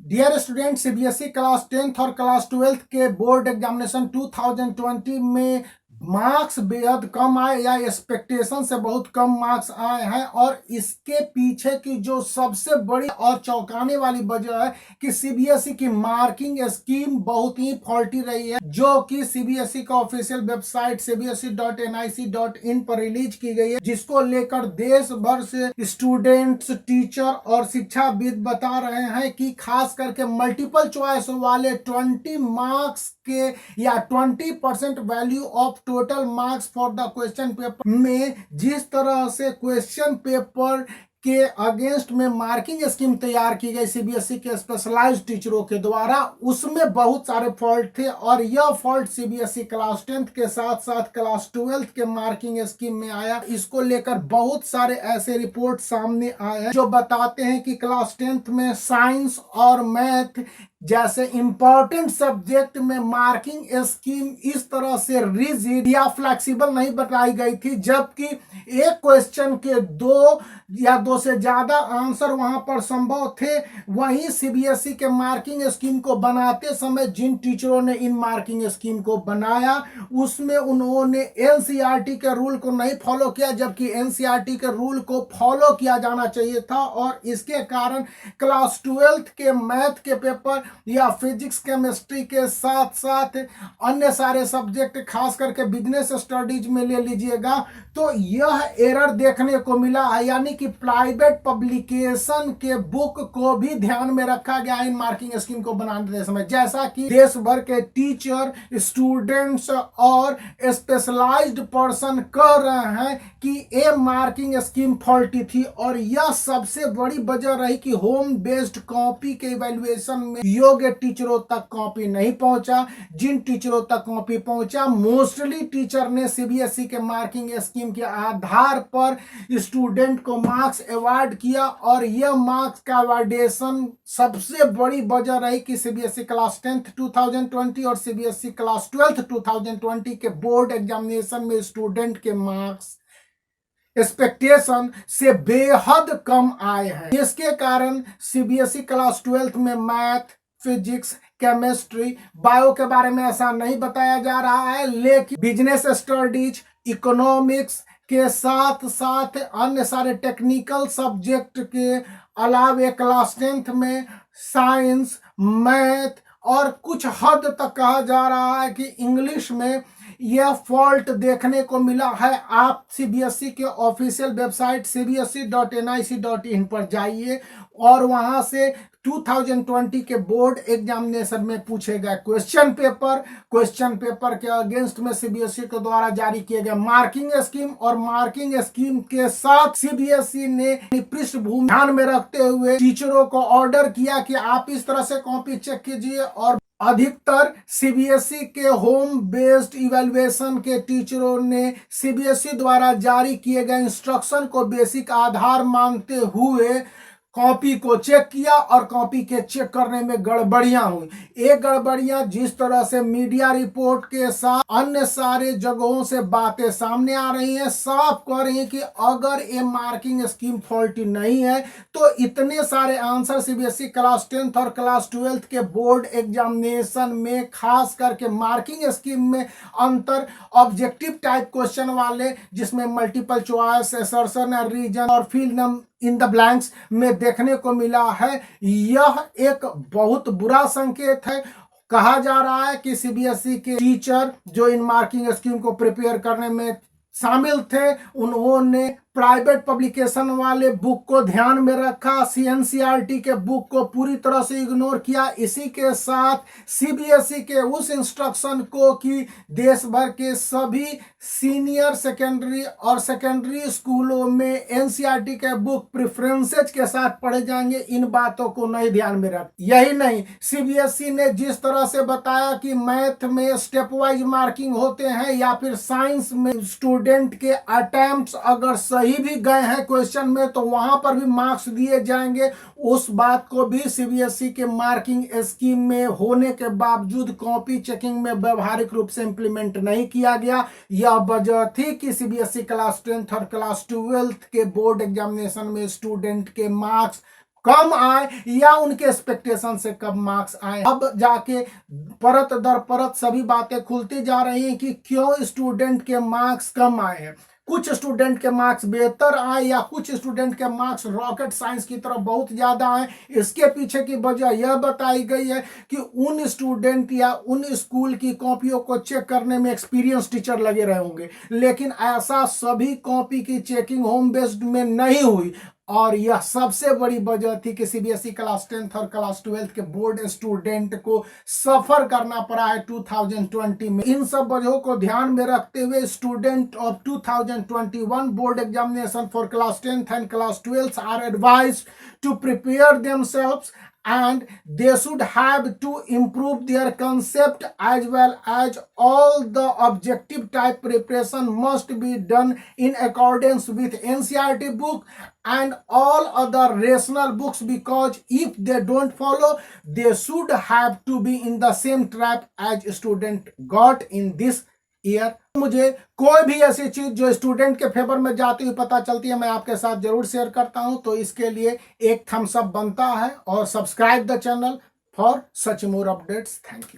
Dear student, CBSE class 10th और class 12th के board examination 2020 में मार्क्स बेहद कम आए या एक्सपेक्टेशन से बहुत कम मार्क्स आए हैं। और इसके पीछे की जो सबसे बड़ी और चौंकाने वाली वजह है कि सीबीएसई की मार्किंग स्कीम बहुत ही फॉल्टी रही है, जो कि सीबीएसई का ऑफिशियल वेबसाइट cbse.nic.in पर रिलीज की गई है, जिसको लेकर देश भर से स्टूडेंट्स, टीचर और शिक्षाविद बता रहे हैं कि खास करके मल्टीपल चॉइस वाले 20 मार्क्स के या 20% value of total marks for the question paper में जिस तरह से क्वेश्चन पेपर के अगेंस्ट में मार्किंग स्कीम तैयार की गई सीबीएसई के स्पेशलाइज्ड टीचरों के द्वारा, उसमें बहुत सारे फॉल्ट थे। और यह फॉल्ट सीबीएसई क्लास 10th के साथ साथ क्लास 12th के मार्किंग स्कीम में आया। इसको लेकर बहुत सारे ऐसे रिपोर्ट सामने आए हैं जो बताते हैं कि क्लास 10th में साइंस और मैथ जैसे इंपॉर्टेंट सब्जेक्ट में मार्किंग स्कीम इस तरह से रिजिड या फ्लेक्सिबल नहीं बताई गई थी, जबकि एक क्वेश्चन के दो या दो से ज्यादा आंसर वहां पर संभव थे। वहीं सीबीएसई के मार्किंग स्कीम को बनाते समय जिन टीचरों ने इन मार्किंग स्कीम को बनाया, उसमें उन्होंने एनसीईआरटी के रूल को नहीं फॉलो किया, जबकि एनसीईआरटी के रूल को फॉलो किया जाना चाहिए था। और इसके कारण क्लास 12th के मैथ के पेपर या फिजिक्स, केमिस्ट्री के साथ साथ अन्य सारे सब्जेक्ट, खास करके बिजनेस स्टडीज में ले लीजिएगा, तो यह एरर देखने को मिला है। यानी कि प्राइवेट पब्लिकेशन के बुक को भी ध्यान में रखा गया इन मार्किंग स्कीम को बनाने समय, जैसा कि देश भर के टीचर, स्टूडेंट्स और स्पेशलाइज्ड पर्सन कह रहे हैं कि ये मार्किंग स्कीम फॉल्टी थी। और यह सबसे बड़ी वजह रही कि होम बेस्ड कॉपी के इवैल्यूएशन में योग्य टीचरों तक कॉपी नहीं पहुंचा। जिन टीचरों तक कॉपी पहुंचा, मोस्टली टीचर ने सीबीएसई के मार्किंग स्कीम के आधार पर स्टूडेंट को मार्क्स अवार्ड किया। और यह मार्क्स का अवार्डेशन सबसे बड़ी वजह रही कि सीबीएसई क्लास 10th 2020 और सीबीएसई क्लास 12th 2020 के बोर्ड एग्जामिनेशन में स्टूडेंट के मार्क्स एक्सपेक्टेशन से बेहद कम आए हैं। इसके कारण सीबीएसई क्लास 12th में मैथ, फिजिक्स, केमिस्ट्री, बायो के बारे में ऐसा नहीं बताया जा रहा है, लेकिन बिजनेस स्टडीज, इकोनॉमिक्स के साथ साथ अन्य सारे टेक्निकल सब्जेक्ट के अलावे क्लास 10th में साइंस, मैथ और कुछ हद तक कहा जा रहा है कि इंग्लिश में यह फॉल्ट देखने को मिला है। आप सीबीएसई के ऑफिशियल वेबसाइट cbse.nic.in पर जाइए और वहां से 2020 के बोर्ड एग्जामिनेशन में पूछे गए क्वेश्चन पेपर के अगेंस्ट में सीबीएसई के द्वारा जारी किए गए मार्किंग स्कीम और मार्किंग स्कीम के साथ सीबीएसई ने पृष्ठभूमि ध्यान में रखते हुए टीचरों को ऑर्डर किया कि आप इस तरह से कॉपी चेक कीजिए। और अधिकतर सीबीएसई के होम बेस्ड इवैल्यूएशन के टीचरों ने सीबीएसई द्वारा जारी किए गए इंस्ट्रक्शन को बेसिक आधार मानते हुए कॉपी को चेक किया और कॉपी के चेक करने में गड़बड़ियां हुई। एक गड़बड़ियां जिस तरह से मीडिया रिपोर्ट के साथ अन्य सारे जगहों से बातें सामने आ रही हैं, साफ कह रही हैं कि अगर ये मार्किंग स्कीम फॉल्टी नहीं है तो इतने सारे आंसर सीबीएसई क्लास 10th और क्लास 12th के बोर्ड एग्जामिनेशन में, खास करके मार्किंग स्कीम में अंतर ऑब्जेक्टिव टाइप क्वेश्चन वाले, जिसमें मल्टीपल चॉइस, असर्शन, रीजन और फिल इन द ब्लैंक्स में देखने को मिला है। यह एक बहुत बुरा संकेत है। कहा जा रहा है कि सीबीएसई के टीचर जो इन मार्किंग स्कीम को प्रिपेयर करने में शामिल थे, उन्होंने प्राइवेट पब्लिकेशन वाले बुक को ध्यान में रखा, सीएनसीईआरटी के बुक को पूरी तरह से इग्नोर किया। इसी के साथ सीबीएसई के उस इंस्ट्रक्शन को कि देश भर के सभी सीनियर सेकेंडरी और सेकेंडरी स्कूलों में एनसीईआरटी के बुक प्रेफरेंसेज के साथ पढ़े जाएंगे, इन बातों को नहीं ध्यान में रख। यही नहीं, सीबीएसई ने जिस तरह से बताया कि मैथ में स्टेप वाइज मार्किंग होते हैं या फिर साइंस में स्टूडेंट के अटेम्प्ट्स अगर सही भी गए हैं क्वेश्चन में तो वहां पर भी मार्क्स दिए जाएंगे, उस बात को भी सीबीएसई के मार्किंग स्कीम में होने के बावजूद कॉपी चेकिंग में व्यवहारिक रूप से इंप्लीमेंट नहीं किया गया। यह वजह थी कि सीबीएसई क्लास 10th और क्लास 12th के बोर्ड एग्जामिनेशन में स्टूडेंट के मार्क्स कम आए या उनके एक्सपेक्टेशन से कम मार्क्स आए। अब जाके परत दर परत सभी बातें खुलती जा रही हैं कि क्यों स्टूडेंट के मार्क्स कम आए हैं। कुछ स्टूडेंट के मार्क्स बेहतर आए या कुछ स्टूडेंट के मार्क्स रॉकेट साइंस की तरफ बहुत ज्यादा आए। इसके पीछे की वजह यह बताई गई है कि उन स्टूडेंट या उन स्कूल की कॉपियों को चेक करने में एक्सपीरियंस टीचर लगे रहे होंगे, लेकिन ऐसा सभी कॉपी की चेकिंग होम बेस्ड में नहीं हुई। और यह सबसे बड़ी वजह थी कि सीबीएसई क्लास 10th और क्लास 12th के बोर्ड स्टूडेंट को सफर करना पड़ा है 2020 में। इन सब वजहों को ध्यान में रखते हुए student of 2021 board examination for class 10th and class 12th are advised to prepare themselves and they should have to improve their concept as well as all the objective type preparation must be done in accordance with NCERT book and all other rational books, because if they don't follow they should have to be in the same trap as student got in this year. मुझे कोई भी ऐसी चीज जो student के favour में जाती हुई पता चलती है मैं आपके साथ जरूर शेयर करता हूं, तो इसके लिए एक थम्स अप बनता है और subscribe the channel for such more updates. Thank you.